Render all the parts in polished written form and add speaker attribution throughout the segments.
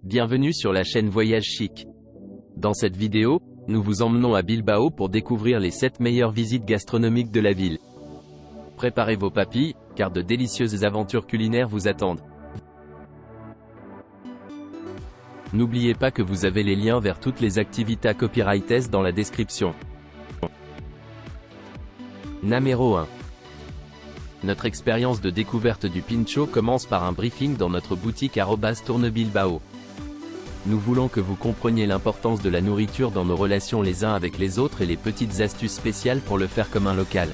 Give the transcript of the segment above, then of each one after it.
Speaker 1: Bienvenue sur la chaîne Voyage Chic. Dans cette vidéo, nous vous emmenons à Bilbao pour découvrir les 7 meilleures visites gastronomiques de la ville. Préparez vos papilles, car de délicieuses aventures culinaires vous attendent. N'oubliez pas que vous avez les liens vers toutes les activités copyrighted dans la description. Numéro 1. Notre expérience de découverte du Pincho commence par un briefing dans notre boutique @tournebilbao. Nous voulons que vous compreniez l'importance de la nourriture dans nos relations les uns avec les autres et les petites astuces spéciales pour le faire comme un local.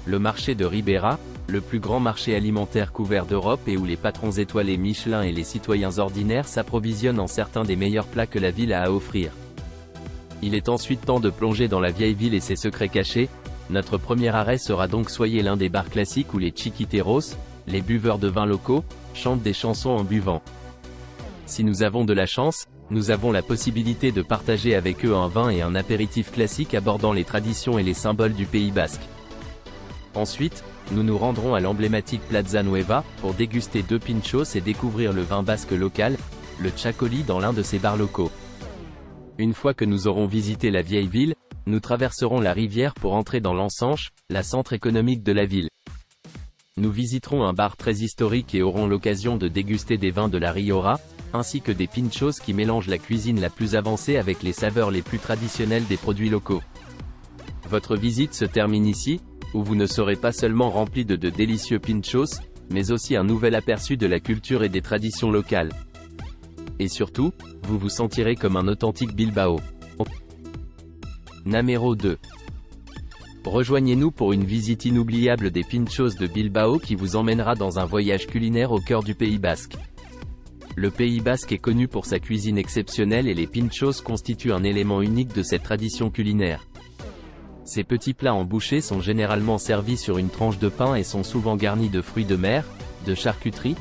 Speaker 1: Le marché de Ribera, le plus grand marché alimentaire couvert d'Europe et où les patrons étoilés Michelin et les citoyens ordinaires s'approvisionnent en certains des meilleurs plats que la ville a à offrir. Il est ensuite temps de plonger dans la vieille ville et ses secrets cachés. Notre premier arrêt sera donc Soyez l'un des bars classiques où les chiquiteros, les buveurs de vins locaux, chantent des chansons en buvant. Si nous avons de la chance, nous avons la possibilité de partager avec eux un vin et un apéritif classique abordant les traditions et les symboles du Pays Basque. Ensuite, nous nous rendrons à l'emblématique Plaza Nueva, pour déguster 2 pinchos et découvrir le vin basque local, le Txakoli dans l'un de ses bars locaux. Une fois que nous aurons visité la vieille ville, nous traverserons la rivière pour entrer dans l'Ensanche, la centre économique de la ville. Nous visiterons un bar très historique et aurons l'occasion de déguster des vins de la Rioja, ainsi que des pinchos qui mélangent la cuisine la plus avancée avec les saveurs les plus traditionnelles des produits locaux. Votre visite se termine ici, où vous ne serez pas seulement rempli de délicieux pinchos, mais aussi un nouvel aperçu de la culture et des traditions locales. Et surtout, vous vous sentirez comme un authentique Bilbao. Numéro 2. Rejoignez-nous pour une visite inoubliable des pinchos de Bilbao qui vous emmènera dans un voyage culinaire au cœur du Pays Basque. Le Pays Basque est connu pour sa cuisine exceptionnelle et les pinchos constituent un élément unique de cette tradition culinaire. Ces petits plats en bouchée sont généralement servis sur une tranche de pain et sont souvent garnis de fruits de mer, de charcuterie,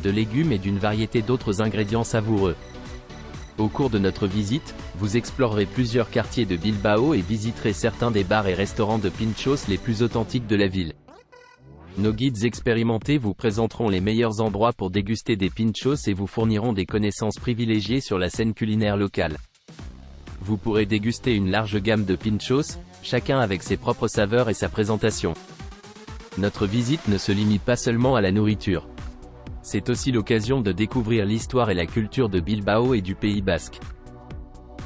Speaker 1: de légumes et d'une variété d'autres ingrédients savoureux. Au cours de notre visite, vous explorerez plusieurs quartiers de Bilbao et visiterez certains des bars et restaurants de pinchos les plus authentiques de la ville. Nos guides expérimentés vous présenteront les meilleurs endroits pour déguster des pinchos et vous fourniront des connaissances privilégiées sur la scène culinaire locale. Vous pourrez déguster une large gamme de pinchos, chacun avec ses propres saveurs et sa présentation. Notre visite ne se limite pas seulement à la nourriture. C'est aussi l'occasion de découvrir l'histoire et la culture de Bilbao et du Pays Basque.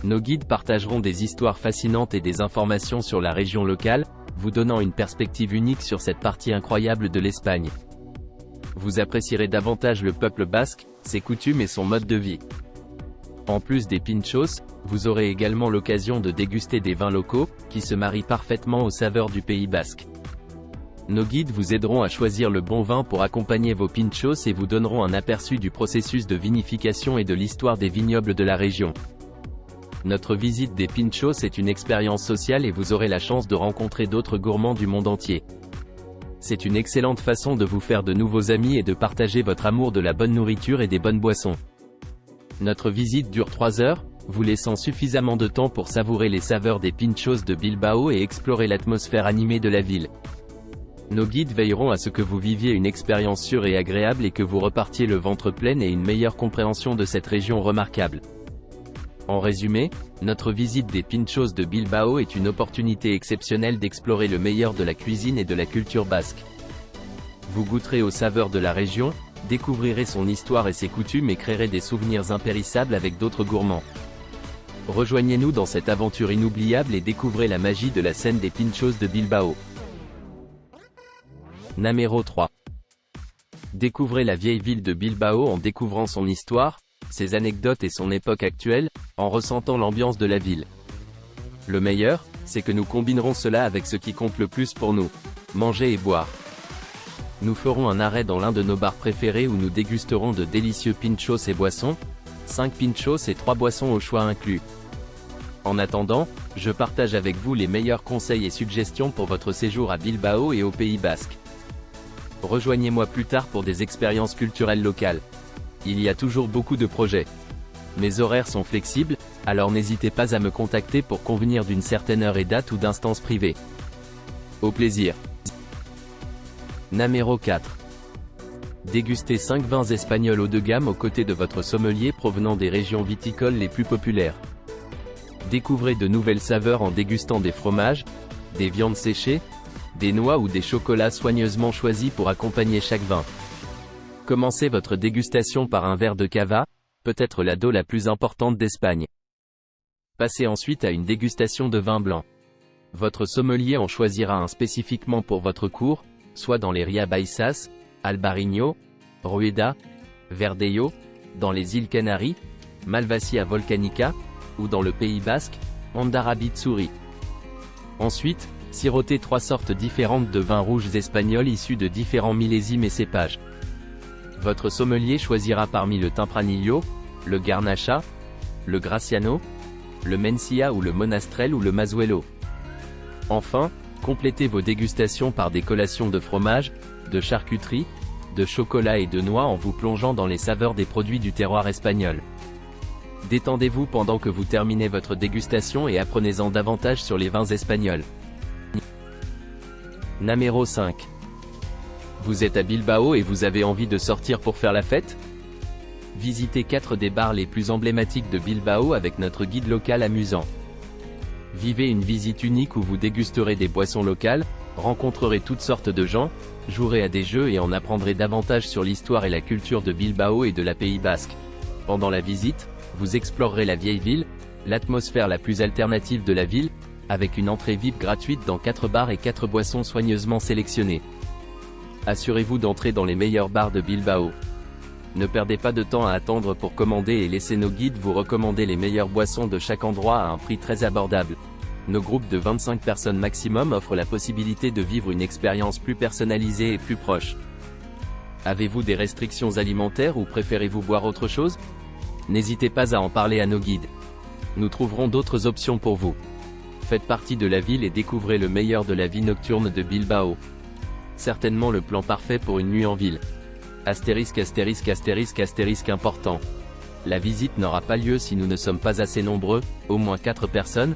Speaker 1: Nos guides partageront des histoires fascinantes et des informations sur la région locale, vous donnant une perspective unique sur cette partie incroyable de l'Espagne. Vous apprécierez davantage le peuple basque, ses coutumes et son mode de vie. En plus des pinchos, vous aurez également l'occasion de déguster des vins locaux, qui se marient parfaitement aux saveurs du Pays Basque. Nos guides vous aideront à choisir le bon vin pour accompagner vos pinchos et vous donneront un aperçu du processus de vinification et de l'histoire des vignobles de la région. Notre visite des pinchos est une expérience sociale et vous aurez la chance de rencontrer d'autres gourmands du monde entier. C'est une excellente façon de vous faire de nouveaux amis et de partager votre amour de la bonne nourriture et des bonnes boissons. Notre visite dure 3 heures, vous laissant suffisamment de temps pour savourer les saveurs des pinchos de Bilbao et explorer l'atmosphère animée de la ville. Nos guides veilleront à ce que vous viviez une expérience sûre et agréable et que vous repartiez le ventre plein et une meilleure compréhension de cette région remarquable. En résumé, notre visite des pinchos de Bilbao est une opportunité exceptionnelle d'explorer le meilleur de la cuisine et de la culture basque. Vous goûterez aux saveurs de la région, découvrirez son histoire et ses coutumes et créerez des souvenirs impérissables avec d'autres gourmands. Rejoignez-nous dans cette aventure inoubliable et découvrez la magie de la scène des pinchos de Bilbao. Numéro 3. Découvrez la vieille ville de Bilbao en découvrant son histoire, ses anecdotes et son époque actuelle, en ressentant l'ambiance de la ville. Le meilleur, c'est que nous combinerons cela avec ce qui compte le plus pour nous, manger et boire. Nous ferons un arrêt dans l'un de nos bars préférés où nous dégusterons de délicieux pinchos et boissons, 5 pinchos et 3 boissons au choix inclus. En attendant, je partage avec vous les meilleurs conseils et suggestions pour votre séjour à Bilbao et au Pays Basque. Rejoignez-moi plus tard pour des expériences culturelles locales. Il y a toujours beaucoup de projets. Mes horaires sont flexibles, alors n'hésitez pas à me contacter pour convenir d'une certaine heure et date ou d'instances privées. Au plaisir. Numéro 4. Dégustez 5 vins espagnols haut de gamme aux côtés de votre sommelier provenant des régions viticoles les plus populaires. Découvrez de nouvelles saveurs en dégustant des fromages, des viandes séchées, des noix ou des chocolats soigneusement choisis pour accompagner chaque vin. Commencez votre dégustation par un verre de cava, peut-être la DO la plus importante d'Espagne. Passez ensuite à une dégustation de vin blanc. Votre sommelier en choisira un spécifiquement pour votre cour, soit dans les Rías Baixas, Albarino, Rueda, Verdelho, dans les îles Canaries, Malvasia Volcanica, ou dans le Pays Basque, Andarabitsuri. Ensuite, sirotez 3 sortes différentes de vins rouges espagnols issus de différents millésimes et cépages. Votre sommelier choisira parmi le Tempranillo, le Garnacha, le Graciano, le Mencia ou le Monastrell ou le Mazuelo. Enfin, complétez vos dégustations par des collations de fromage, de charcuterie, de chocolat et de noix en vous plongeant dans les saveurs des produits du terroir espagnol. Détendez-vous pendant que vous terminez votre dégustation et apprenez-en davantage sur les vins espagnols. Numéro 5. Vous êtes à Bilbao et vous avez envie de sortir pour faire la fête? Visitez 4 des bars les plus emblématiques de Bilbao avec notre guide local amusant. Vivez une visite unique où vous dégusterez des boissons locales, rencontrerez toutes sortes de gens, jouerez à des jeux et en apprendrez davantage sur l'histoire et la culture de Bilbao et de la Pays Basque. Pendant la visite, vous explorerez la vieille ville, l'atmosphère la plus alternative de la ville, avec une entrée VIP gratuite dans 4 bars et 4 boissons soigneusement sélectionnées. Assurez-vous d'entrer dans les meilleurs bars de Bilbao. Ne perdez pas de temps à attendre pour commander et laissez nos guides vous recommander les meilleures boissons de chaque endroit à un prix très abordable. Nos groupes de 25 personnes maximum offrent la possibilité de vivre une expérience plus personnalisée et plus proche. Avez-vous des restrictions alimentaires ou préférez-vous boire autre chose? N'hésitez pas à en parler à nos guides. Nous trouverons d'autres options pour vous. Faites partie de la ville et découvrez le meilleur de la vie nocturne de Bilbao. Certainement le plan parfait pour une nuit en ville. Astérisque astérisque astérisque astérisque important. La visite n'aura pas lieu si nous ne sommes pas assez nombreux, au moins 4 personnes,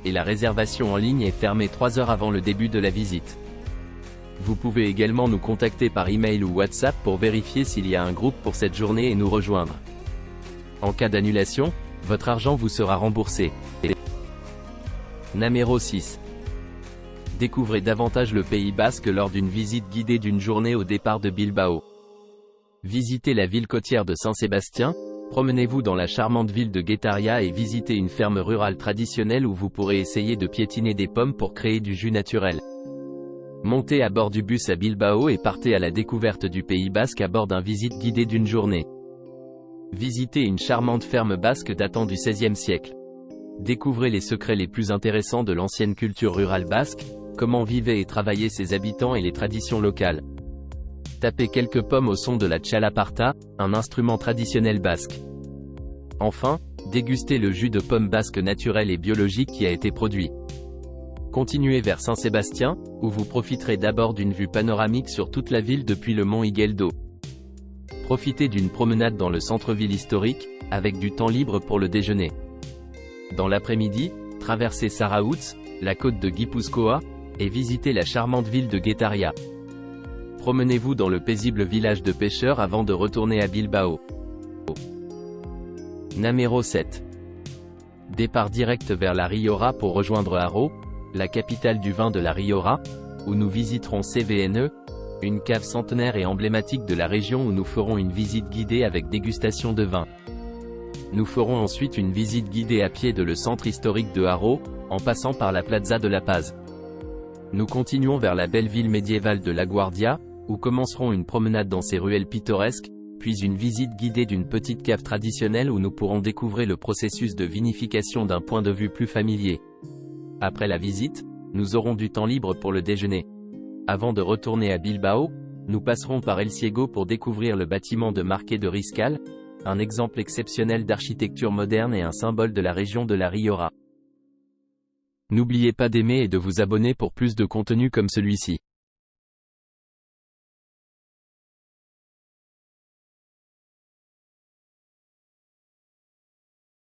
Speaker 1: et la réservation en ligne est fermée 3 heures avant le début de la visite. Vous pouvez également nous contacter par email ou WhatsApp pour vérifier s'il y a un groupe pour cette journée et nous rejoindre. En cas d'annulation, votre argent vous sera remboursé. Numéro 6. Découvrez davantage le Pays Basque lors d'une visite guidée d'une journée au départ de Bilbao. Visitez la ville côtière de Saint-Sébastien, promenez-vous dans la charmante ville de Guetaria et visitez une ferme rurale traditionnelle où vous pourrez essayer de piétiner des pommes pour créer du jus naturel. Montez à bord du bus à Bilbao et partez à la découverte du Pays Basque à bord d'un visite guidée d'une journée. Visitez une charmante ferme basque datant du XVIe siècle. Découvrez les secrets les plus intéressants de l'ancienne culture rurale basque, comment vivaient et travaillaient ses habitants et les traditions locales. Tapez quelques pommes au son de la txalaparta, un instrument traditionnel basque. Enfin, dégustez le jus de pomme basque naturel et biologique qui a été produit. Continuez vers Saint-Sébastien, où vous profiterez d'abord d'une vue panoramique sur toute la ville depuis le mont Igueldo. Profitez d'une promenade dans le centre-ville historique, avec du temps libre pour le déjeuner. Dans l'après-midi, traversez Zarautz, la côte de Guipúzcoa, et visitez la charmante ville de Guetaria. Promenez-vous dans le paisible village de pêcheurs avant de retourner à Bilbao. Numéro 7. Départ direct vers la Rioja pour rejoindre Haro, la capitale du vin de la Rioja, où nous visiterons CVNE, une cave centenaire et emblématique de la région où nous ferons une visite guidée avec dégustation de vin. Nous ferons ensuite une visite guidée à pied de le centre historique de Haro, en passant par la Plaza de la Paz. Nous continuons vers la belle ville médiévale de La Guardia, où commencerons une promenade dans ses ruelles pittoresques, puis une visite guidée d'une petite cave traditionnelle où nous pourrons découvrir le processus de vinification d'un point de vue plus familier. Après la visite, nous aurons du temps libre pour le déjeuner. Avant de retourner à Bilbao, nous passerons par El Ciego pour découvrir le bâtiment de Marqués de Riscal, un exemple exceptionnel d'architecture moderne et un symbole de la région de la Rioja. N'oubliez pas d'aimer et de vous abonner pour plus de contenu comme celui-ci.